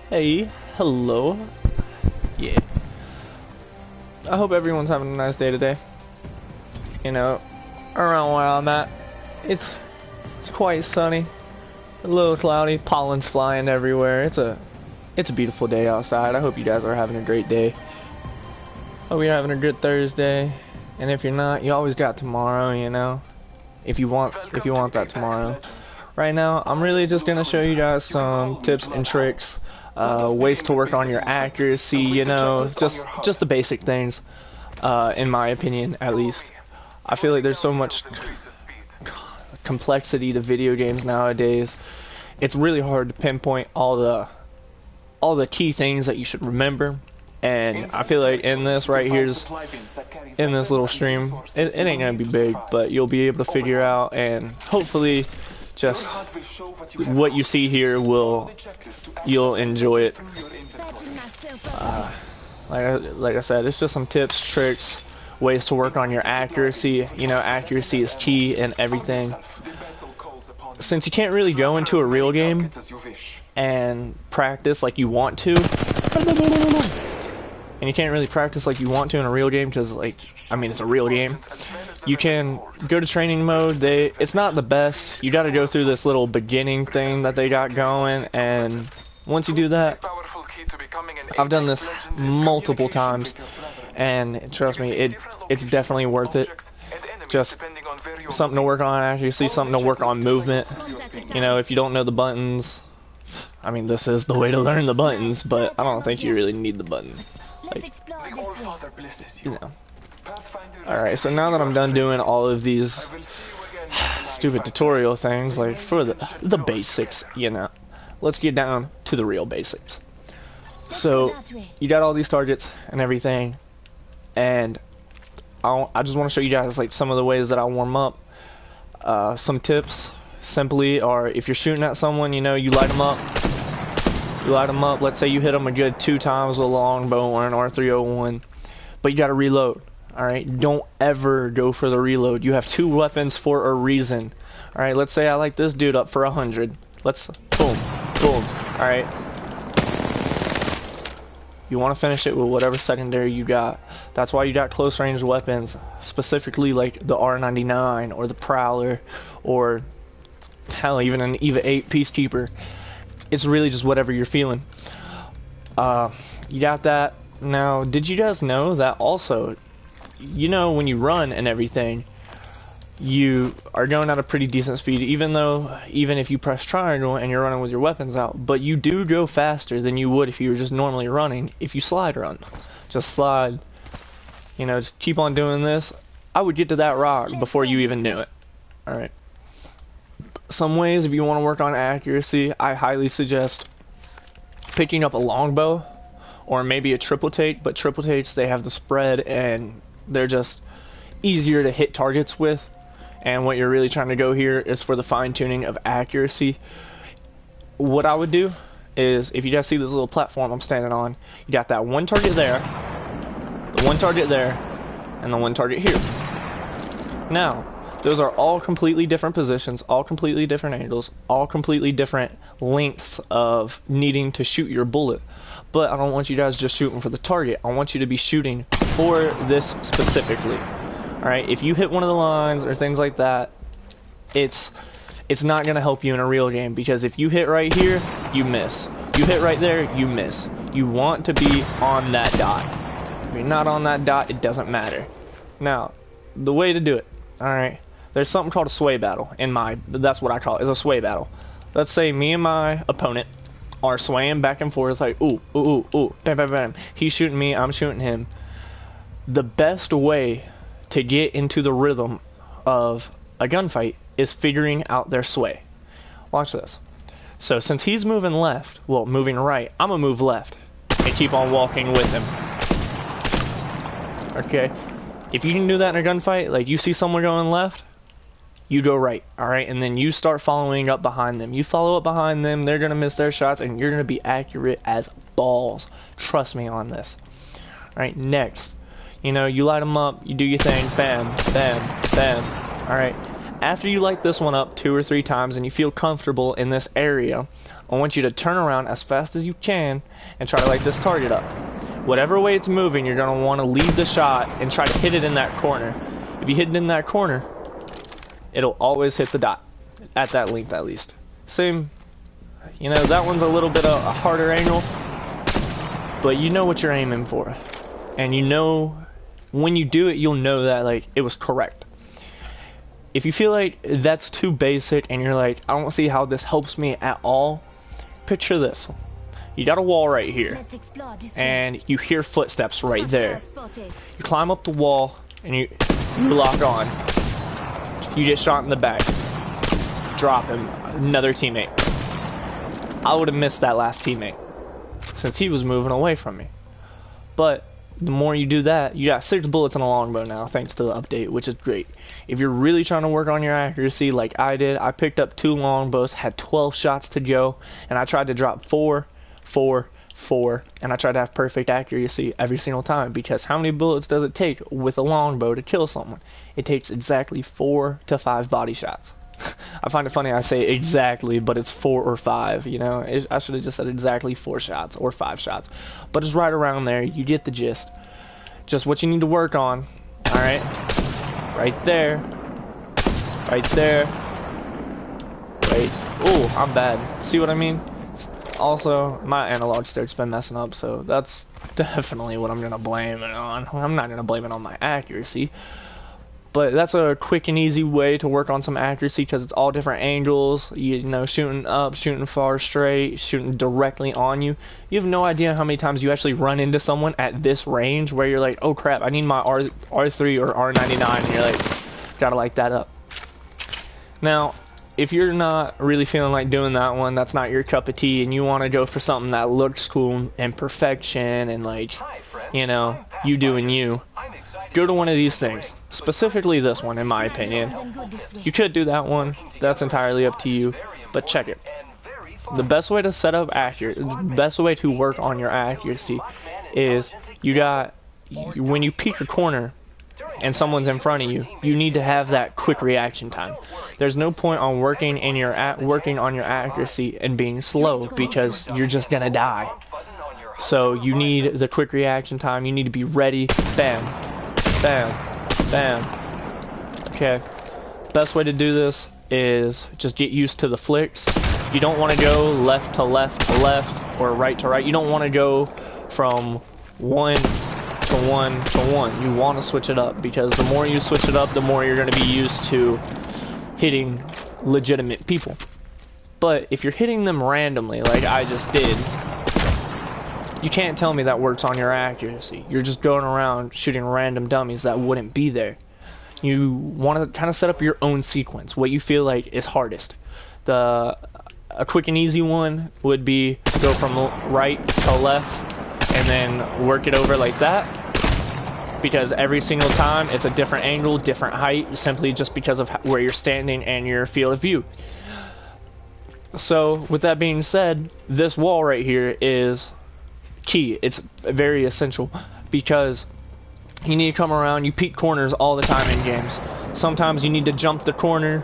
Hey, hello. Yeah. I hope everyone's having a nice day today. You know, around where I'm at, it's quite sunny, a little cloudy, pollen's flying everywhere. It's a beautiful day outside. I hope you guys are having a great day. Hope you're having a good Thursday. And if you're not, you always got tomorrow, you know. If you want that tomorrow. Right now, I'm really just gonna show you guys some tips and tricks, ways to work on your accuracy, you know, just the basic things, in my opinion, at least. I feel like there's so much complexity to video games nowadays. It's really hard to pinpoint all the key things that you should remember. And I feel like in this right here's in this little stream, it ain't gonna be big, but you'll be able to figure out, and hopefully just what you see here you'll enjoy it. Like I said, it's just some tips, tricks, ways to work on your accuracy. You know, accuracy is key in everything. Since you can't really go into a real game and practice like you want to, and you can't really practice like you want to in a real game because, like, I mean, it's a real game. You can go to training mode. It's not the best. You got to go through this little beginning thing that they got going, and once you do that, I've done this multiple times, and trust me, it's definitely worth it. Just something to work on accuracy, something to work on movement. You know, if you don't know the buttons, I mean, this is the way to learn the buttons, but I don't think you really need the button. Like, you know. Alright, so now that I'm done doing all of these stupid tutorial things, like for the basics, you know, let's get down to the real basics. So, you got all these targets and everything, and I just want to show you guys like some of the ways that I warm up. Some tips simply are, if you're shooting at someone, you know, you light them up. Let's say you hit them a good 2 times with a longbow or an R301, but you got to reload. Alright, don't ever go for the reload. You have 2 weapons for a reason. Alright, let's say I light this dude up for 100. Let's, boom, boom. Alright. You want to finish it with whatever secondary you got. That's why you got close range weapons, specifically like the R99 or the Prowler, or hell, even an EVA 8 Peacekeeper. It's really just whatever you're feeling. You got that. Now, did you guys know that also, you know, when you run and everything, you are going at a pretty decent speed, even if you press triangle and you're running with your weapons out, but you do go faster than you would if you were just normally running if you slide run. Just slide, you know, just keep on doing this. I would get to that rock before you even knew it. Alright. Some ways, if you want to work on accuracy, I highly suggest picking up a longbow or maybe a triple take, but triple takes, they have the spread and they're just easier to hit targets with, and what you're really trying to go here is for the fine-tuning of accuracy. What I would do is, if you guys see this little platform I'm standing on, you got that one target there, the one target there, and the one target here. Now, those are all completely different positions, all completely different angles, all completely different lengths of needing to shoot your bullet. But I don't want you guys just shooting for the target. I want you to be shooting for this specifically. Alright, if you hit one of the lines or things like that, it's not going to help you in a real game, because if you hit right here, you miss. You hit right there, you miss. You want to be on that dot. If you're not on that dot, it doesn't matter. Now, the way to do it, alright, there's something called a sway battle. That's what I call it, is a sway battle. Let's say me and my opponent are swaying back and forth, like, ooh, ooh, ooh, ooh, bam, bam, bam. He's shooting me, I'm shooting him. The best way to get into the rhythm of a gunfight is figuring out their sway. Watch this. So since he's moving left, well, moving right, I'm gonna move left and keep on walking with him. Okay? If you can do that in a gunfight, like you see someone going left, you go right, alright? And then you start following up behind them. You follow up behind them, they're going to miss their shots, and you're going to be accurate as balls. Trust me on this. Alright, next. You know, you light them up, you do your thing, bam, bam, bam. Alright, After you light this one up 2 or 3 times and you feel comfortable in this area, I want you to turn around as fast as you can and try to light this target up. Whatever way it's moving, you're going to want to leave the shot and try to hit it in that corner. If you hit it in that corner, it'll always hit the dot, at that length at least. Same, you know, that one's a little bit of a harder angle, but you know what you're aiming for. And you know, when you do it, you'll know that, like, it was correct. If you feel like that's too basic and you're like, I don't see how this helps me at all, picture this. You got a wall right here, and you hear footsteps right there. You climb up the wall, and you lock on. You get shot in the back. Drop him. Another teammate. I would have missed that last teammate, since he was moving away from me. But the more you do that, you got 6 bullets in a longbow now, thanks to the update, which is great. If you're really trying to work on your accuracy like I did, I picked up 2 longbows, had 12 shots to go, and I tried to drop 4, 4, 4, and I tried to have perfect accuracy every single time, because how many bullets does it take with a longbow to kill someone? It takes exactly 4 to 5 body shots. I find it funny I say exactly, but it's 4 or 5, you know? I should have just said exactly 4 shots or 5 shots. But it's right around there. You get the gist. Just what you need to work on. Alright? Right there. Right there. Right. Oh, I'm bad. See what I mean? Also, my analog stick's been messing up, so that's definitely what I'm going to blame it on. I'm not going to blame it on my accuracy. But that's a quick and easy way to work on some accuracy, because it's all different angles, you know, shooting up, shooting far straight, shooting directly on you. You have no idea how many times you actually run into someone at this range where you're like, oh crap, I need my R3 or R99, and you're like, gotta light that up. Now, if you're not really feeling like doing that one, that's not your cup of tea, and you want to go for something that looks cool and perfection and, like, you know, you doing you, go to one of these things. Specifically this one, in my opinion. You could do that one. That's entirely up to you. But check it. The best way to set up accurate, the best way to work on your accuracy is when you peek a corner and someone's in front of you, you need to have that quick reaction time. There's no point on working on your accuracy and being slow, because you're just gonna die. So you need the quick reaction time. You need to be ready. Bam. Bam. Bam. Okay. Best way to do this is just get used to the flicks. You don't want to go left to left to left or right to right. You don't want to go from 1 to 1 to 1. You want to switch it up, because the more you switch it up, the more you're going to be used to hitting legitimate people. But if you're hitting them randomly, like I just did, you can't tell me that works on your accuracy. You're just going around shooting random dummies that wouldn't be there. You want to kind of set up your own sequence, what you feel like is hardest. A quick and easy one would be go from right to left and then work it over like that, because every single time it's a different angle, different height, simply just because of where you're standing and your field of view. So with that being said, this wall right here is key. It's very essential, because you need to come around. You peek corners all the time in games. Sometimes you need to jump the corner,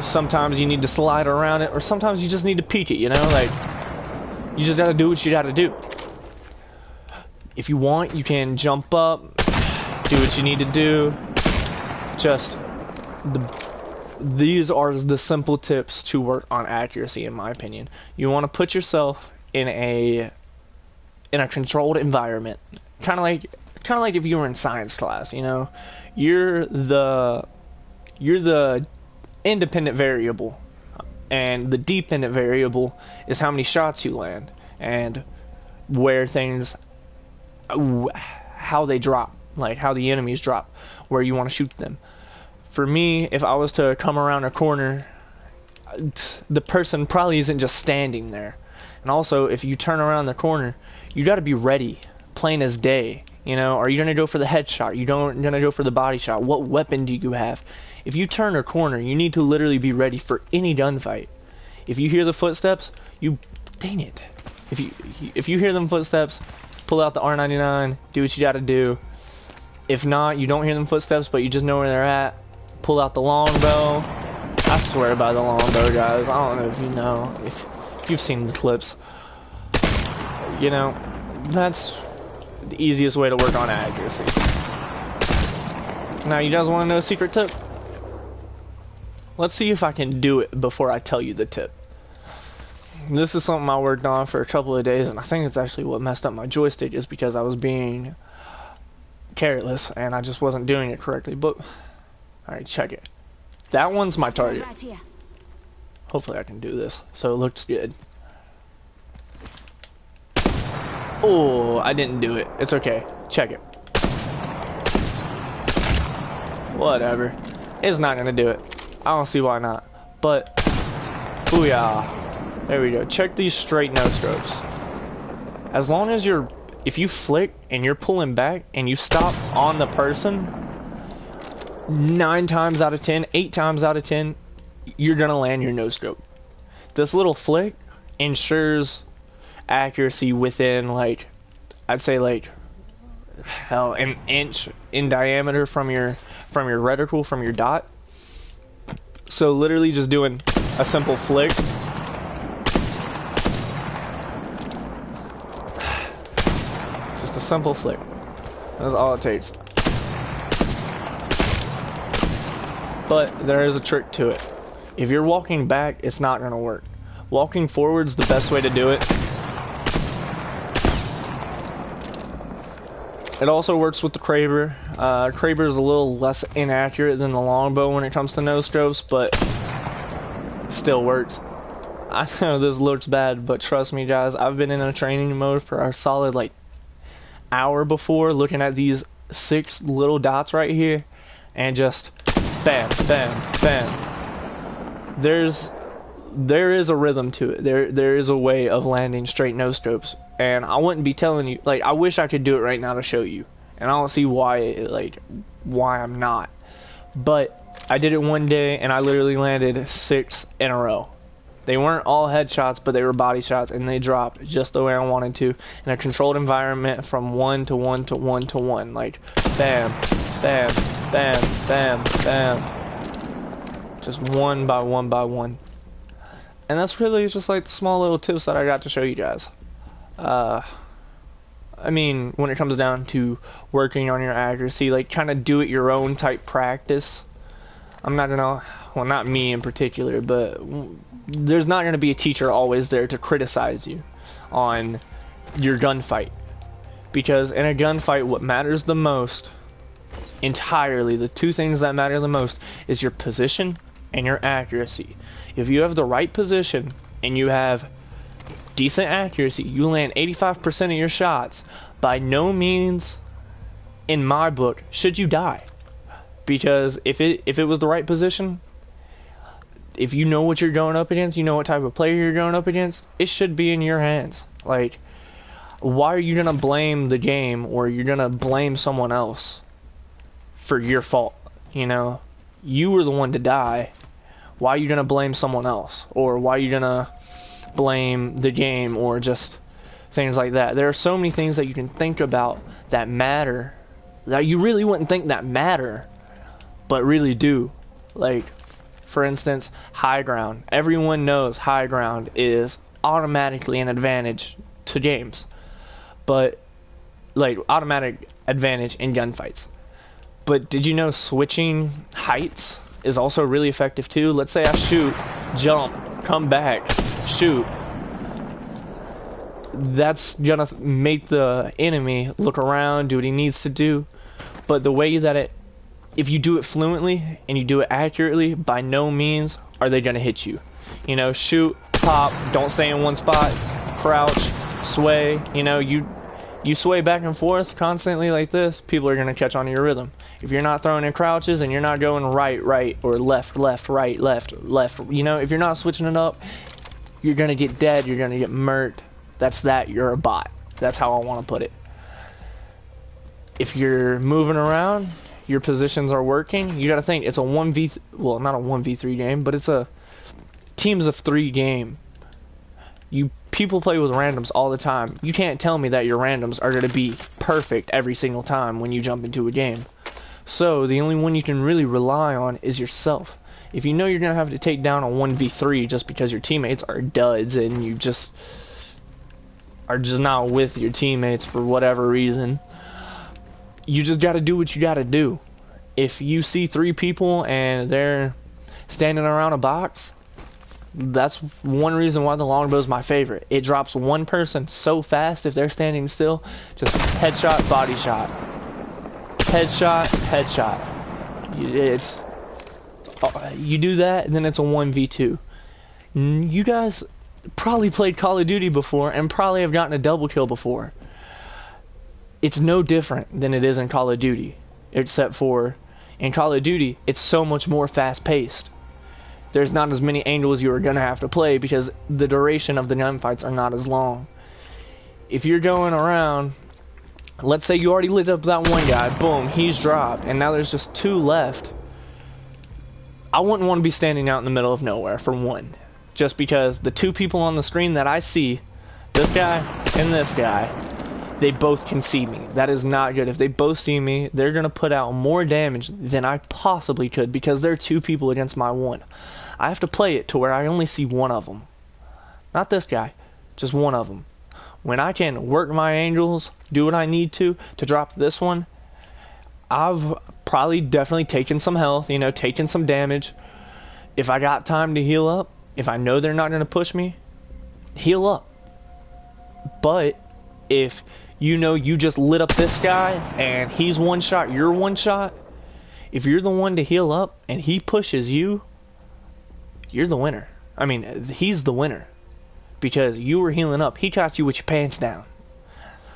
sometimes you need to slide around it, or sometimes you just need to peek it, you know? Like, you just gotta do what you gotta do. If you want, you can jump up, do what you need to do. These are the simple tips to work on accuracy, in my opinion. You want to put yourself in a controlled environment, kind of like if you were in science class. You know, you're the independent variable, and the dependent variable is how many shots you land and where things, how they drop, like how the enemies drop, where you want to shoot them. For me, if I was to come around a corner, the person probably isn't just standing there. And also, if you turn around the corner, you got to be ready, plain as day. You know, are you going to go for the headshot? You don't going to go for the body shot? What weapon do you have? If you turn a corner, you need to literally be ready for any gunfight. If you hear the footsteps, dang it. If you hear them footsteps, pull out the R99, do what you got to do. If not, you don't hear them footsteps, but you just know where they're at, pull out the longbow. I swear by the longbow, guys. I don't know if you know, if you've seen the clips. You know, that's the easiest way to work on accuracy. Now, you guys want to know a secret tip? Let's see if I can do it before I tell you the tip. This is something I worked on for a couple of days, and I think it's actually what messed up my joystick, is because I was being careless and I just wasn't doing it correctly. But alright, check it. That one's my target. Hopefully I can do this so it looks good. Oh, I didn't do it. It's okay. Check it. Whatever. It's not gonna do it. I don't see why not. But booyah. There we go. Check these straight no strokes. As long as you're, if you flick and you're pulling back and you stop on the person, 9 times out of 10, 8 times out of 10, you're gonna land your no stroke. This little flick ensures accuracy within, like, I'd say like hell, an inch in diameter from your reticle, from your dot. So literally just doing a simple flick. Just a simple flick. That's all it takes. But there is a trick to it. If you're walking back, it's not gonna work. Walking forward's the best way to do it. It also works with the Kraber. Kraber is a little less inaccurate than the longbow when it comes to no scopes, but it still works. I know this looks bad, but trust me guys, I've been in a training mode for a solid like hour before, looking at these 6 little dots right here, and just bam, bam, bam. There is a rhythm to it. There is a way of landing straight no scopes, and I wouldn't be telling you, like, I wish I could do it right now to show you, and I don't see why I'm not. But I did it one day and I literally landed 6 in a row. They weren't all headshots, but they were body shots, and they dropped just the way I wanted to in a controlled environment, from 1 to 1 to 1 to 1, like bam, bam, bam, bam, bam, just one by one by one. And that's really just like the small little tips that I got to show you guys. I mean, when it comes down to working on your accuracy, like, kind of do it your own type practice. I'm not gonna, well, not me in particular, but there's not gonna be a teacher always there to criticize you on your gunfight. Because in a gunfight, what matters the most, entirely, the 2 things that matter the most, is your position and your accuracy. If you have the right position and you have decent accuracy, you land 85% of your shots, by no means, in my book, should you die. Because if it was the right position, if you know what you're going up against, you know what type of player you're going up against, it should be in your hands. Like, why are you gonna blame the game, or you're gonna blame someone else for your fault? You know, you were the one to die. Why are you gonna blame someone else? Or why are you gonna blame the game, or just things like that? There are so many things that you can think about that matter, that you really wouldn't think that matter, but really do. Like, for instance, high ground. Everyone knows high ground is automatically an advantage to games, but like, automatic advantage in gunfights. But did you know switching heights is also really effective too? Let's say I shoot, jump, come back, shoot. That's gonna make the enemy look around, do what he needs to do. But the way that if you do it fluently and you do it accurately, by no means are they gonna hit you. You know, shoot, pop, don't stay in one spot, crouch, sway. You know, you sway back and forth constantly like this, people are gonna catch on to your rhythm. If you're not throwing in crouches and you're not going right, right, or left, left, right, left, left, you know, if you're not switching it up, you're gonna get dead, you're gonna get murked. You're a bot. That's how I want to put it. If you're moving around, your positions are working, you gotta think, it's a 1v, well, not a 1v3 game, but it's a teams of 3 game. People play with randoms all the time. You can't tell me that your randoms are gonna be perfect every single time when you jump into a game. So the only one you can really rely on is yourself. If you know you're going to have to take down a 1v3 just because your teammates are duds and you just are just not with your teammates for whatever reason, you just got to do what you got to do. If you see 3 people and they're standing around a box, that's one reason why the longbow is my favorite. It drops one person so fast if they're standing still. Just headshot, body shot. Headshot, headshot. It's you do that, and then it's a 1v2. You guys probably played Call of Duty before and probably have gotten a double kill before. It's no different than it is in Call of Duty, except for in Call of Duty it's so much more fast-paced. There's not as many angles you are gonna have to play because the duration of the gunfights are not as long. If you're going around, let's say you already lit up that one guy, boom, he's dropped, and now there's just 2 left. I wouldn't want to be standing out in the middle of nowhere, for one. Just because the 2 people on the screen that I see, this guy and this guy, they both can see me. That is not good. If they both see me, they're going to put out more damage than I possibly could because they're 2 people against my 1. I have to play it to where I only see one of them. Not this guy, just one of them. When I can work my angles, do what I need to drop this one, I've probably definitely taken some health, you know, taken some damage. If I got time to heal up, if I know they're not going to push me, heal up. But if you know you just lit up this guy and he's one shot, you're one shot, if you're the one to heal up and he pushes you, you're the winner. I mean, he's the winner. Because you were healing up. He caught you with your pants down.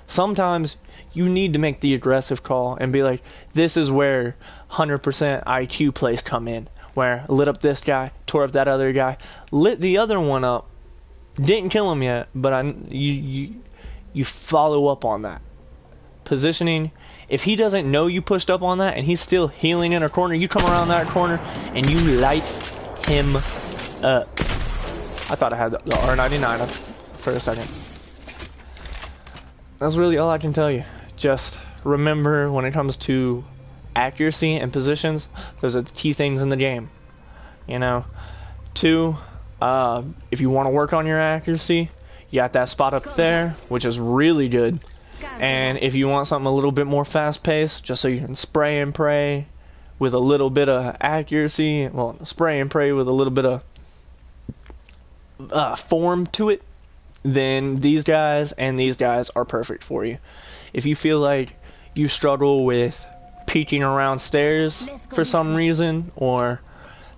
Sometimes you need to make the aggressive call and be like, this is where 100% IQ plays come in. Where lit up this guy, tore up that other guy, lit the other one up, didn't kill him yet, but you follow up on that. Positioning, if he doesn't know you pushed up on that and he's still healing in a corner, you come around that corner and you light him up. I thought I had the R99 for a second. That's really all I can tell you. Just remember, when it comes to accuracy and positions, those are the key things in the game. You know, 2, if you want to work on your accuracy, you got that spot up there, which is really good. And if you want something a little bit more fast-paced, just so you can spray and pray with a little bit of accuracy, well, spray and pray with a little bit of form to it, then these guys and these guys are perfect for you. If you feel like you struggle with peeking around stairs for some reason or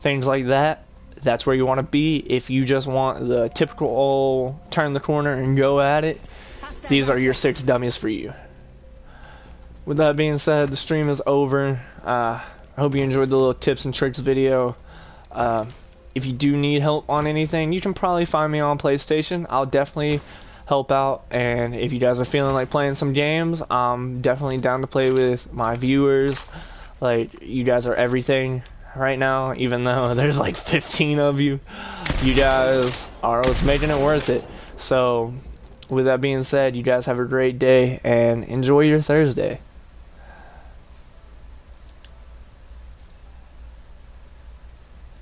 things like that, that's where you want to be. If you just want the typical turn the corner and go at it, these are your 6 dummies for you. With that being said, the stream is over. I hope you enjoyed the little tips and tricks video. If you do need help on anything, you can probably find me on PlayStation. I'll definitely help out, and if you guys are feeling like playing some games, I'm definitely down to play with my viewers. Like, you guys are everything right now, even though there's like 15 of you. You guys are what's making it worth it. So, with that being said, you guys have a great day, and enjoy your Thursday.